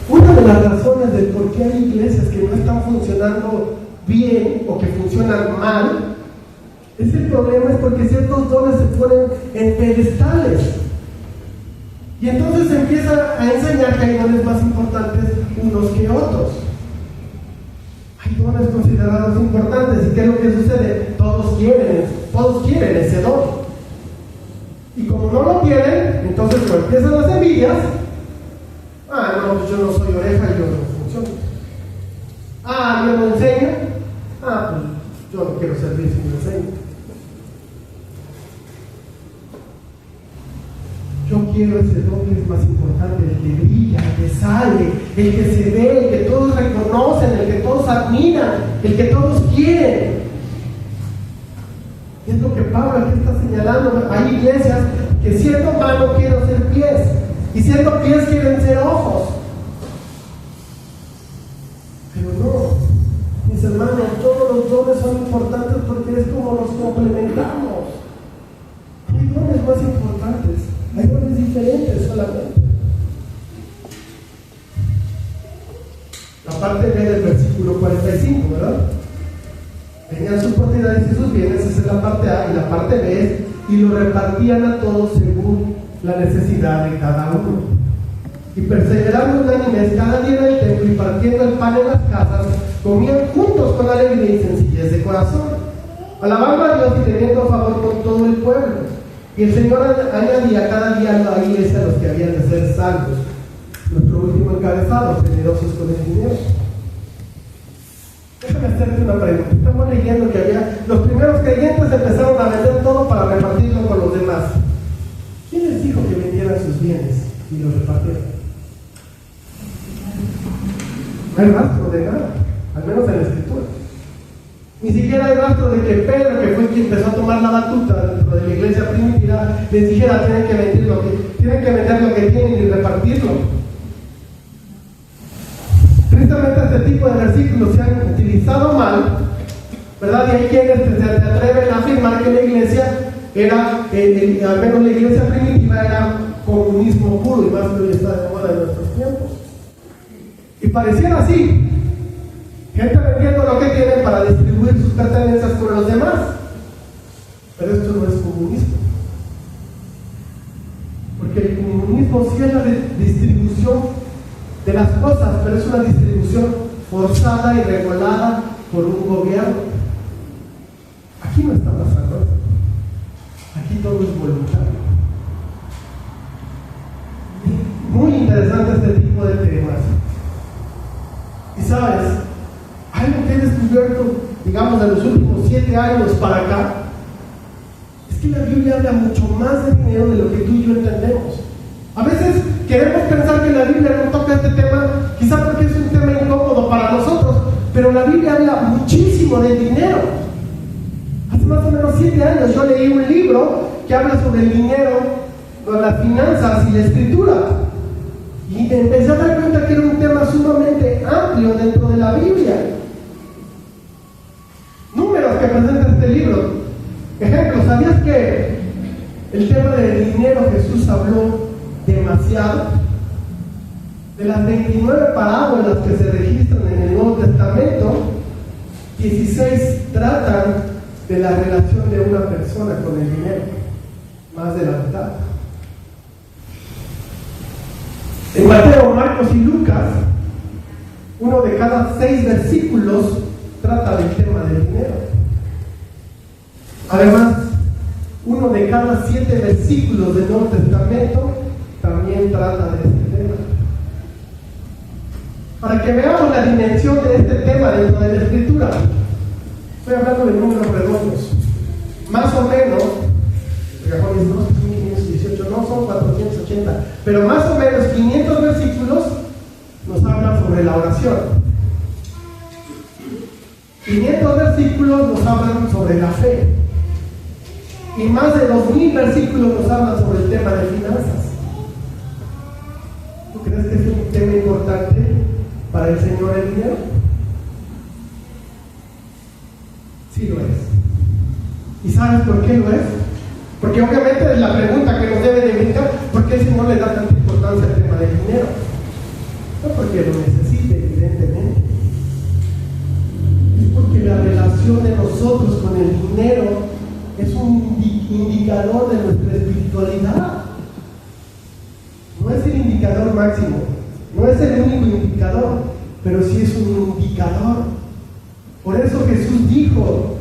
Una de las razones del por qué hay iglesias que no están funcionando bien o que funcionan mal, ese problema es porque ciertos dones se ponen en pedestales. Y entonces se empieza a enseñar que hay dones más importantes unos que otros. Hay dones considerados importantes. ¿Y qué es lo que sucede? Todos quieren ese don. Y como no lo tienen, entonces pues empiezan las envidias. No, pues yo no soy oreja y yo no funciono. Yo no enseño. Pues yo no quiero servir si no enseño. Yo quiero ese don que es más importante, el que brilla, el que sale, el que se ve, el que todos reconocen, el que todos admiran, el que todos quieren. Y es lo que Pablo aquí está señalando. Hay iglesias que siendo mano quieren ser pies, y siendo pies quieren ser ojos. Pero no, mis hermanos, todos los dones son importantes porque es como los complementamos. Hay dones más importantes, hay dones diferentes solamente. La parte B del versículo 45, ¿verdad? Tenían sus propiedades y sus bienes, esa es la parte A, y la parte B es, y lo repartían a todos según la necesidad de cada uno. Y perseverando unánimes cada día en el templo y partiendo el pan en las casas, comían juntos con alegría y sencillez de corazón, alabando a Dios y teniendo favor con todo el pueblo. Y el Señor añadía cada día a la iglesia a los que habían de ser salvos. Nuestro último encabezado, generosos con el dinero. Déjame hacerte una pregunta. Estamos leyendo que los primeros creyentes empezaron a vender todo para repartirlo con los demás. ¿Quién les dijo que vendieran sus bienes y los repartieran? No hay rastro de nada, al menos en la Escritura. Ni siquiera hay rastro de que Pedro, que fue quien empezó a tomar la batuta dentro de la iglesia primitiva, les dijera: tienen que vender lo que tienen y repartirlo. Tristemente este tipo de versículos se han utilizado mal, ¿verdad? Y hay quienes se atreven a afirmar que la iglesia era, al menos la iglesia primitiva era comunismo puro, y más que hoy está de moda en nuestros tiempos. Y pareciera así, gente vendiendo lo que tienen para distribuir sus pertenencias con los demás. Pero esto no es comunismo. Porque el comunismo sí es la distribución de las cosas, pero es una distribución forzada y regulada por un gobierno. Aquí no está pasando eso. Aquí todo es voluntario. Muy interesante este tipo de temas. Y sabes, algo que he descubierto, digamos, de los últimos 7 años para acá, es que la Biblia habla mucho más de dinero de lo que tú y yo entendemos. A veces queremos pensar que la Biblia no toca este tema, quizá porque es un tema incómodo para nosotros, pero la Biblia habla muchísimo de dinero. Hace más o menos 7 años yo leí un libro que habla sobre el dinero, las finanzas y la escritura. Y me empecé a dar cuenta que era un tema sumamente amplio dentro de la Biblia. Números que presenta este libro. Ejemplo, ¿sabías que el tema del dinero Jesús habló demasiado? De las 29 parábolas que se registran en el Nuevo Testamento, 16 tratan de la relación de una persona con el dinero, más de la mitad. En Mateo, Marcos y Lucas, uno de cada 6 versículos trata del tema del dinero. Además, uno de cada 7 versículos del Nuevo Testamento también trata de este tema. Para que veamos la dimensión de este tema dentro de la Escritura, estoy hablando de números redondos. Más o menos, no, 1518, no son 480, pero más o menos 500 versículos nos hablan sobre la oración. 500 versículos nos hablan sobre la fe. Y más de 2000 versículos nos hablan sobre el tema de finanzas. ¿Tú crees que es un tema importante para el Señor el dinero? Sí lo es. ¿Y sabes por qué lo es? Porque obviamente es la pregunta que nos debe de brincar: ¿por qué el Señor le da tanta importancia al tema del dinero? No porque lo necesite, evidentemente. Es porque la relación de nosotros con el dinero es un indicador de nuestra espiritualidad. No es el indicador máximo, no es el único indicador, pero sí es un indicador. Por eso Jesús dijo: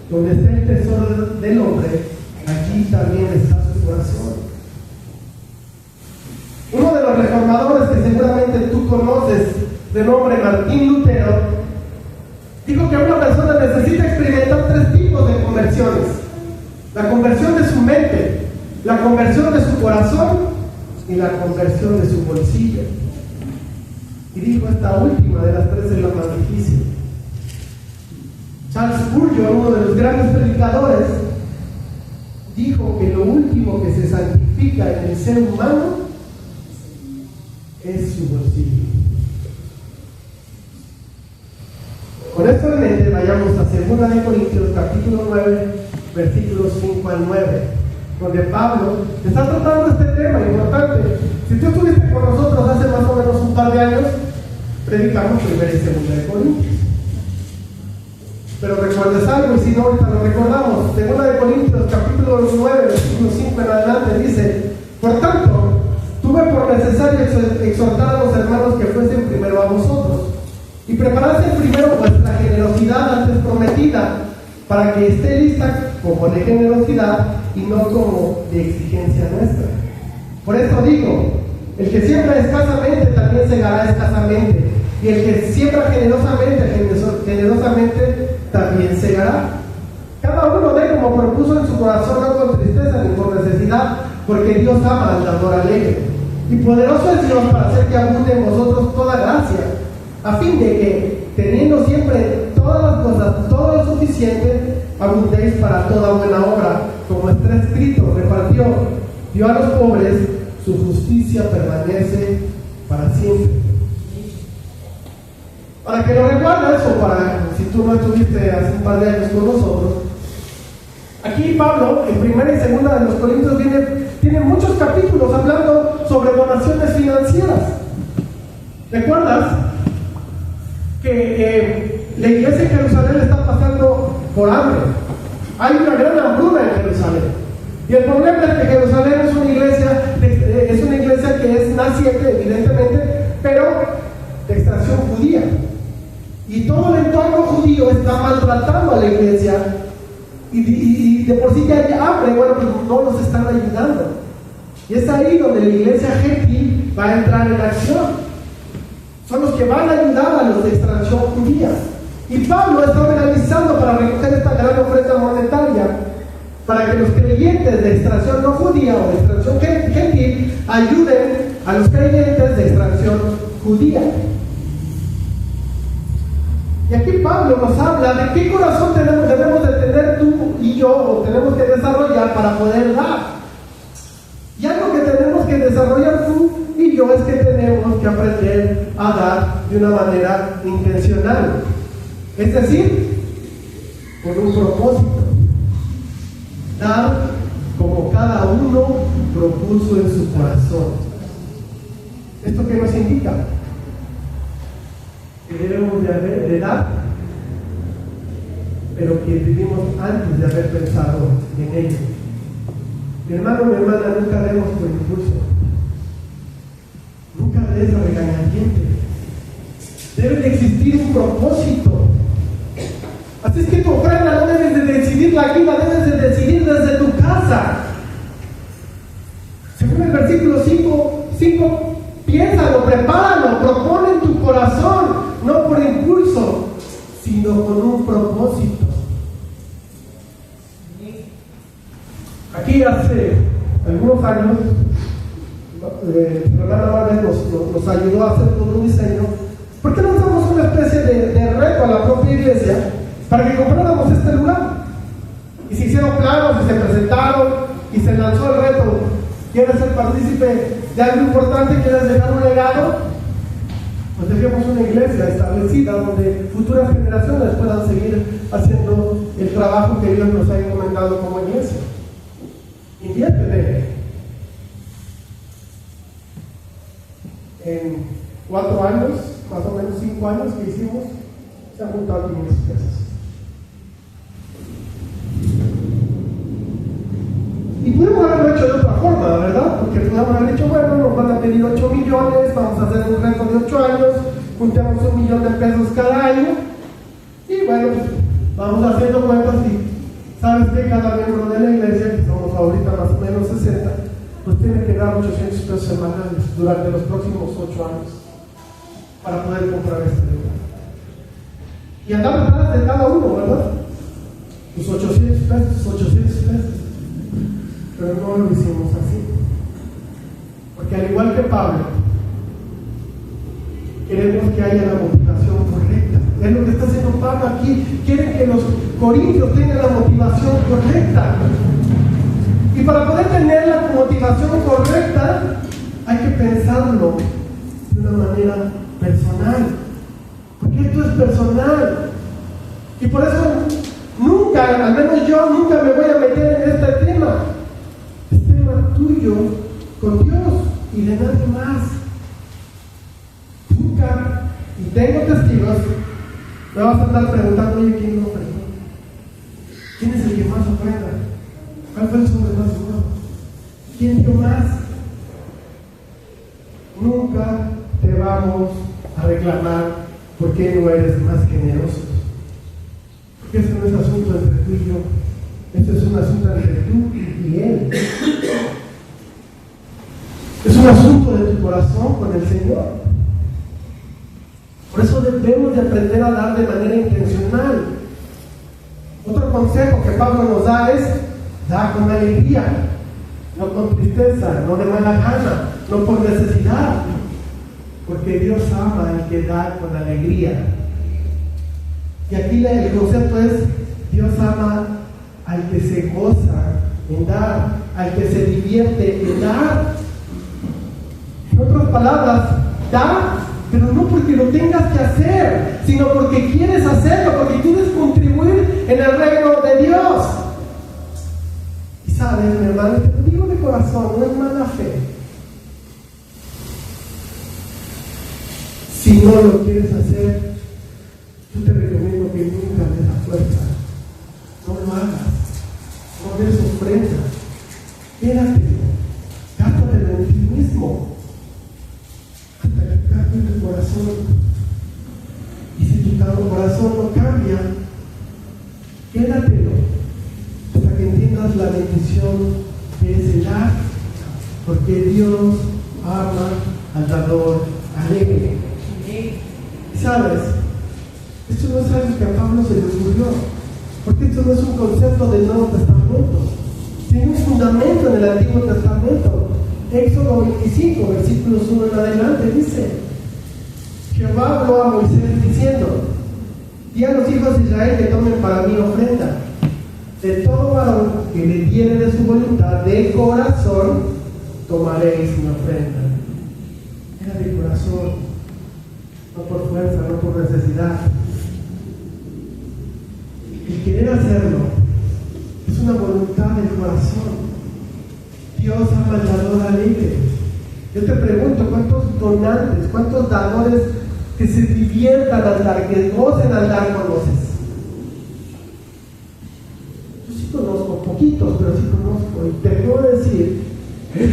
donde está el tesoro del hombre, allí también está su corazón. Uno de los reformadores que seguramente tú conoces, de nombre Martín Lutero, dijo que una persona necesita experimentar 3 tipos de conversiones: la conversión de su mente, la conversión de su corazón y la conversión de su bolsillo. Y dijo: esta última de las 3 es la más difícil. Charles Spurgeon, uno de los grandes predicadores, dijo que lo último que se santifica en el ser humano es su bolsillo. Con esto en mente, vayamos a 2 Corintios capítulo 9, versículos 5 al 9, donde Pablo está tratando este tema importante. Si tú estuviste con nosotros hace más o menos un par de años, predicamos 1 y 2 de Corintios. Pero recuerdes algo, y si no, ahorita lo recordamos. 2 Corintios capítulo 9, versículo 5 en adelante dice: por tanto, tuve por necesario exhortar a los hermanos que fuesen primero a vosotros, y preparasen primero vuestra generosidad antes prometida, para que esté lista como de generosidad y no como de exigencia nuestra. Por esto digo: el que siembra escasamente también segará escasamente, y el que siembra generosamente también segará. Cada uno dé como propuso en su corazón, no con tristeza ni por necesidad, porque Dios ama al dador alegre. Y poderoso es Dios para hacer que abunde en vosotros toda gracia, a fin de que, teniendo siempre todas las cosas, todo lo suficiente, abundéis para toda buena obra, como está escrito: repartió, dio a los pobres, su justicia permanece para siempre. Para que lo recuerdes, o para si tú no estuviste hace un par de años con nosotros, aquí Pablo, en 1 y 2 de los Corintios, tiene muchos capítulos hablando sobre donaciones financieras. ¿Recuerdas que la iglesia en Jerusalén está pasando por hambre? Hay una gran hambruna en Jerusalén. Y el problema es que Jerusalén es una iglesia que es naciente, evidentemente, pero de extracción judía. Y todo el entorno judío está maltratando a la iglesia. Y de por sí ya hay hambre, bueno, pues no nos están ayudando. Y es ahí donde la iglesia gentil va a entrar en acción. Son los que van a ayudar a los de extracción judía. Y Pablo está organizando para recoger esta gran ofrenda monetaria, para que los creyentes de extracción no judía o de extracción gentil ayuden a los creyentes de extracción judía. Y aquí Pablo nos habla de qué corazón debemos de tener tú y yo, o tenemos que desarrollar para poder dar. Y algo que tenemos que desarrollar tú y yo es que tenemos que aprender a dar de una manera intencional. Es decir, con un propósito. Dar como cada uno propuso en su corazón. ¿Esto qué nos indica? Que debemos de dar antes de haber pensado en ello. Mi hermano, mi hermana, nunca demos por impulso. Nunca des a regañadiente. Debe de existir un propósito. Así es que tu ofrenda no debes de decidirla aquí, la debes de decidir desde tu casa. Según el versículo 5, piénsalo, prepáralo, propone en tu corazón, no por impulso, sino con un propósito. Aquí hace algunos años, Fernanda Valdez nos ayudó a hacer todo un diseño. ¿Por qué no hacemos una especie de reto a la propia iglesia para que compráramos este lugar? Y se hicieron planos, y se presentaron, y se lanzó el reto. ¿Quieres ser partícipe de algo importante? ¿Quieres dejar un legado? Pues dejemos una iglesia establecida donde futuras generaciones puedan seguir haciendo el trabajo que Dios nos ha encomendado como iglesia. Inviértete. En 4 años, más o menos 5 años que hicimos, se han juntado 500 pesos. Y pudimos haberlo hecho de otra forma, ¿verdad? Porque pudimos haber dicho, bueno, nos van a pedir 8 millones, vamos a hacer un reto de 8 años, juntamos 1 millón de pesos cada año, y bueno, pues vamos haciendo cuentas y sabes que cada miembro de la iglesia, que somos ahorita más o menos 60, pues tiene que dar 800 pesos semanales durante los próximos 8 años para poder comprar este lugar. Y andar detrás de cada uno, ¿verdad? Pues 800 pesos. Pero no lo hicimos así. Porque al igual que Pablo, queremos que haya la motivación correcta. Es lo que está haciendo Pablo aquí. Quiere que los corintios tengan la motivación correcta. Y para poder tener la motivación correcta, hay que pensarlo de una manera personal. Porque esto es personal. Y por eso nunca, al menos yo, nunca me voy a meter en este tema. Es tema tuyo con Dios y de nadie más. Nunca, y tengo testigos, me vas a estar preguntando, oye, ¿quién no ofrenda? ¿Quién es el que más ofrenda? ¿Cuál fue el sobre más bueno? ¿Quién dio más? Nunca te vamos a reclamar por qué no eres más generoso. Porque eso no es asunto entre tú y yo. Esto es un asunto entre tú y Él. Es un asunto de tu corazón con el Señor. Por eso debemos de aprender a dar de manera intencional. Otro consejo que Pablo nos da es: da con alegría, no con tristeza, no de mala gana, no por necesidad. Porque Dios ama al que da con alegría. Y aquí el concepto es: Dios ama al que se goza en dar, al que se divierte en dar. En otras palabras, da, pero no porque lo tengas que hacer, sino porque quieres hacerlo, porque quieres contribuir en el reino de Dios. Y sabes, mi hermano, te lo digo de corazón, no es mala fe. Si no lo quieres hacer, yo te recomiendo que nunca des la fuerza. No lo hagas. No des ofrenda. Quédatelo. Gástatelo en ti mismo. Hasta que cambie tu corazón. Y si tu corazón no cambia, quédatelo. Hasta que entiendas la bendición que es el dar. Porque Dios ama al dador alegre. Y sabes, esto no es algo que a Pablo se le ocurrió, porque esto no es un concepto del Nuevo Testamento, tiene un fundamento en el Antiguo Testamento. Éxodo 25, versículos 1 en adelante, dice: Jehová habló a Moisés diciendo: di a los hijos de Israel que tomen para mí ofrenda. De todo varón que le diere de su voluntad de corazón, tomaréis mi ofrenda. Era de corazón, no por fuerza, no por necesidad. El querer hacerlo es una voluntad del corazón. Dios ama al dador alegre. Yo te pregunto, ¿cuántos donantes, cuántos dadores que se diviertan al dar, que gocen al dar conoces? poquitos, pero sí conozco. Y te puedo decir,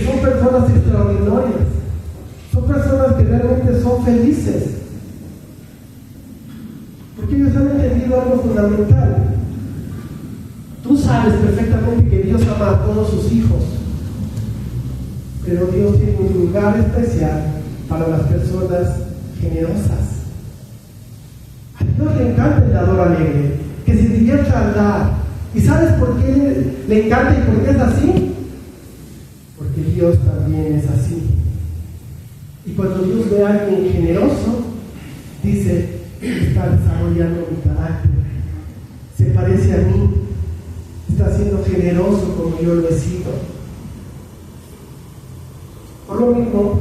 son personas extraordinarias. Son personas que realmente son felices. Porque ellos han entendido algo fundamental. Tú sabes perfectamente que Dios ama a todos sus hijos. Pero Dios tiene un lugar especial para las personas generosas. A Dios le encanta el dador alegre, que se divierta al dar. ¿Y sabes por qué le encanta y por qué es así? Porque Dios también es así. Y cuando Dios ve a alguien generoso, dice, está desarrollando mi carácter, se parece a mí, está siendo generoso como yo lo he sido. Por lo mismo,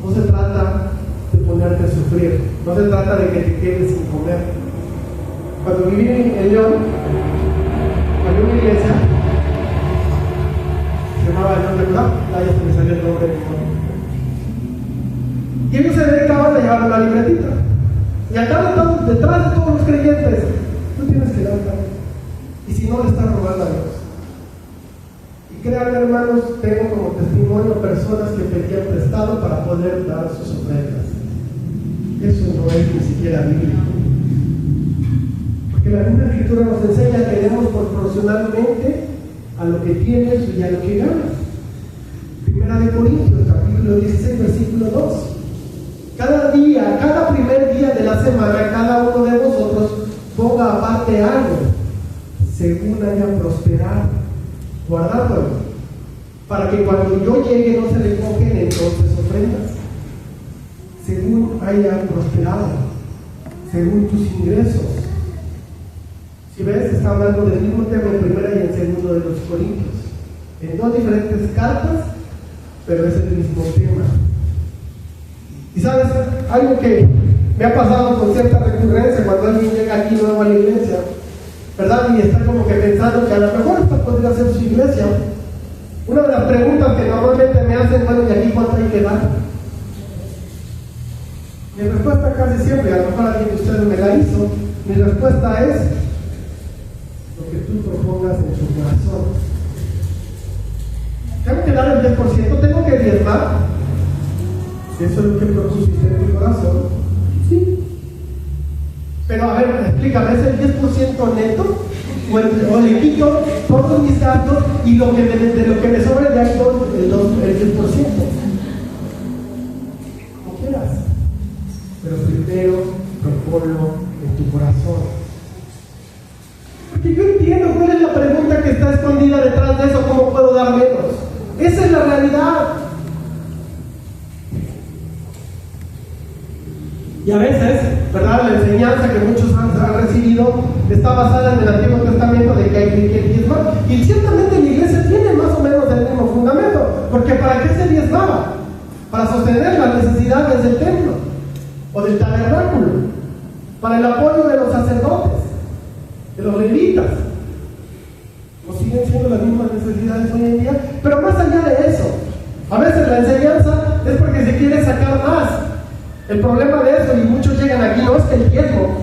no se trata de ponerte a sufrir, no se trata de que te quedes sin comer. Cuando viví en León, había una iglesia, se llamaba León de Verdad, ahí se me salió el nombre de mi nombre. Y ellos se dedicaban a llevar una libretita. Y acá detrás de todos los creyentes, tú tienes que dar también. Y si no, le estás robando a Dios. Y créanme, hermanos, tengo como testimonio personas que pedían prestado para poder dar sus ofrendas. Eso no es ni siquiera bíblico. Porque la misma Escritura nos enseña que debemos proporcionalmente a lo que tienes y a lo que ganas. Primera de Corintios, capítulo 16, versículo 2. Cada día, cada primer día de la semana, cada uno de vosotros ponga aparte algo, según haya prosperado, guardándolo, para que cuando yo llegue no se recogen entonces ofrendas, según haya prosperado, según tus ingresos. Si ves, está hablando del mismo tema en primera y en segundo de los Corintios, en dos diferentes cartas, pero es el mismo tema. Y sabes, algo que me ha pasado con cierta recurrencia cuando alguien llega aquí nuevo a la iglesia, ¿verdad? Y está como que pensando que a lo mejor esta podría ser su iglesia. Una de las preguntas que normalmente me hacen, bueno, ¿y aquí cuánto hay que dar? Mi respuesta casi siempre, a lo mejor alguien de ustedes me la hizo, mi respuesta es lo que tú propongas en tu corazón. Tengo que dar el 10%, tengo que diezmar. ¿Eso es lo que propusiste en tu corazón? Sí. Pero a ver, explícame, ¿es el 10% neto? ¿O le quito todos mis gastos y de lo que me sobra de ahí el 10%? Como quieras. Pero primero proponlo en tu corazón. Porque yo entiendo cuál es la pregunta que está escondida detrás de eso, ¿cómo puedo dar menos? Esa es la realidad. Y a veces, ¿verdad? La enseñanza que muchos han recibido está basada en el Antiguo Testamento de que hay que diezmar. Y ciertamente la iglesia tiene más o menos el mismo fundamento. Porque ¿para qué se diezmaba? Para sostener las necesidades del templo o del tabernáculo. Para el apoyo de los sacerdotes, de los levitas. ¿O siguen siendo las mismas necesidades hoy en día? Pero más allá de eso, a veces la enseñanza es porque se quiere sacar más. El problema de eso, y muchos llegan aquí, no es que el diezmo,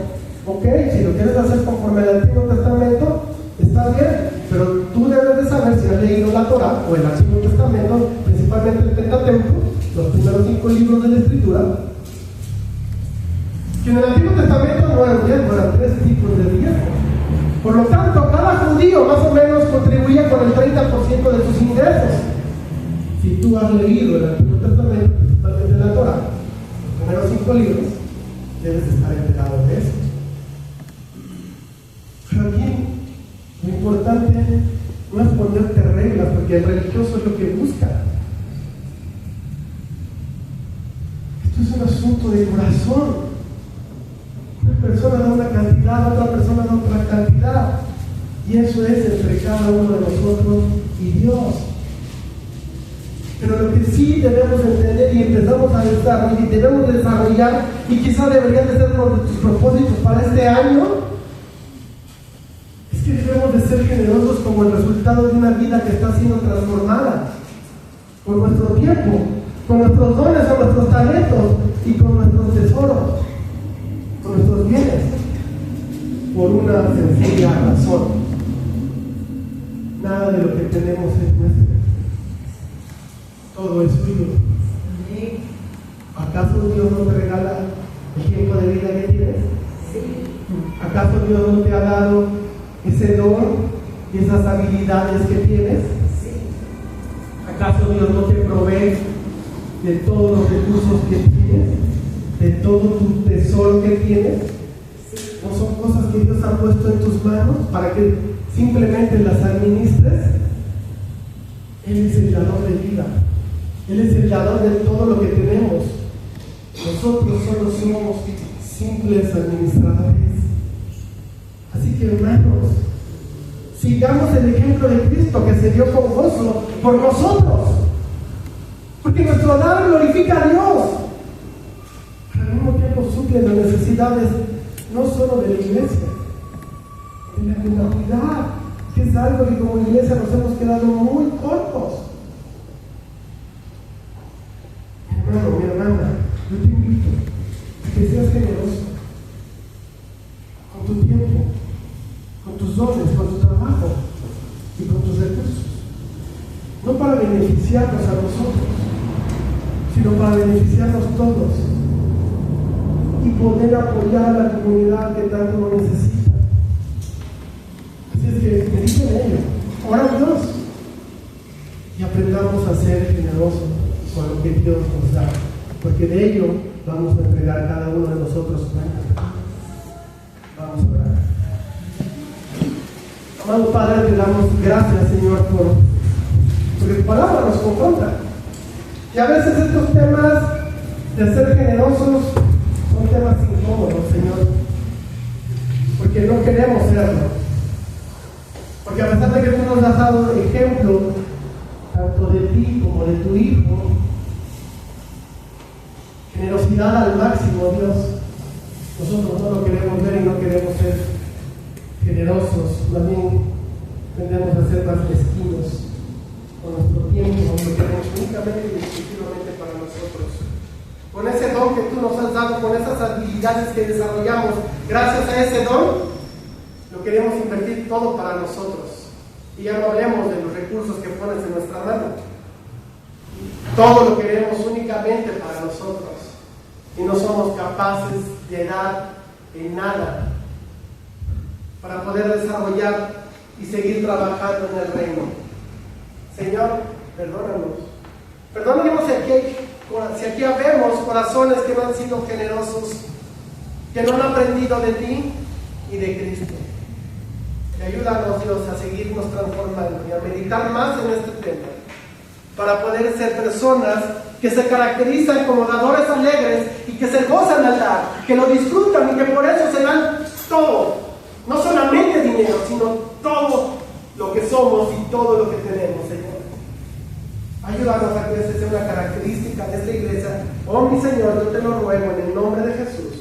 ok, si lo quieres hacer conforme al Antiguo Testamento, está bien, pero tú debes de saber si has leído la Torah o el Antiguo Testamento, principalmente el Pentateuco, los primeros 5 libros de la Escritura, que en el Antiguo Testamento no eran diezmo, eran 3 tipos de diezmo. Por lo tanto, cada judío más o menos contribuía con el 30% de sus ingresos. Si tú has leído el Antiguo Testamento, principalmente la Torah, los 5 libros, debes estar enterado de eso. Pero aquí lo importante no es ponerte reglas, porque el religioso es lo que busca. Esto es un asunto de corazón. Una persona da una cantidad, otra persona da otra cantidad, y eso es entre cada uno de nosotros y Dios. Pero lo que sí debemos entender y empezamos a desarrollar y debemos desarrollar, y quizá deberían de ser uno de tus propósitos para este año, es que debemos de ser generosos como el resultado de una vida que está siendo transformada con nuestro tiempo, con nuestros dones, con nuestros talentos y con nuestros tesoros, con nuestros bienes, por una sencilla razón. Nada de lo que tenemos es nuestro. Todo es tuyo. ¿Acaso Dios no te regala el tiempo de vida que tienes? ¿Acaso Dios no te ha dado ese don y esas habilidades que tienes? ¿Acaso Dios no te provee de todos los recursos que tienes? ¿De todo tu tesoro que tienes? ¿No son cosas que Dios ha puesto en tus manos para que simplemente las administres? Él es el dador de vida. Él es el dador de todo lo que tenemos. Nosotros solo somos simples administradores. Así que, hermanos, sigamos el ejemplo de Cristo que se dio con gozo por nosotros. Porque nuestro dar glorifica a Dios. Pero al mismo tiempo suple las necesidades no solo de la iglesia, de la comunidad, que es algo que como iglesia nos hemos quedado muy cortos. Mi hermano, mi hermana, yo te invito a que seas generoso con tu tiempo, con tus dones, con tu trabajo y con tus recursos. No para beneficiarnos a nosotros, sino para beneficiarnos todos y poder apoyar a la comunidad que tanto lo necesita. Así es que mediten en ello, ora a Dios y aprendamos a ser generosos con lo que Dios nos da, porque de ello vamos a entregar cada uno de nosotros cuenta. Vamos a orar. Amado Padre, te damos gracias, Señor, porque tu palabra nos confronta. Y a veces estos temas de ser generosos son temas incómodos, Señor, porque no queremos serlo. Porque a pesar de que tú nos has dado ejemplo tanto de ti como de tu Hijo, generosidad al máximo, Dios, nosotros no lo queremos ver y no queremos ser generosos, más bien tendemos a ser más mezquinos con nuestro tiempo, lo queremos únicamente y exclusivamente para nosotros. Con ese don que tú nos has dado, con esas habilidades que desarrollamos, gracias a ese don, lo queremos invertir todo para nosotros. Y ya no hablemos de los recursos que pones en nuestra mano. Todo lo queremos únicamente para nosotros. Y no somos capaces de dar en nada para poder desarrollar y seguir trabajando en el reino. Señor, perdónanos. Perdónanos si aquí habemos corazones que no han sido generosos, que no han aprendido de ti y de Cristo. Y ayúdanos, Dios, a seguirnos transformando y a meditar más en este tema, para poder ser personas que se caracterizan como dadores alegres y que se gozan al dar, que lo disfrutan y que por eso se dan todo, no solamente dinero, sino todo lo que somos y todo lo que tenemos, Señor. Ayúdanos a que esa sea una característica de esta iglesia. Oh mi Señor, yo te lo ruego en el nombre de Jesús.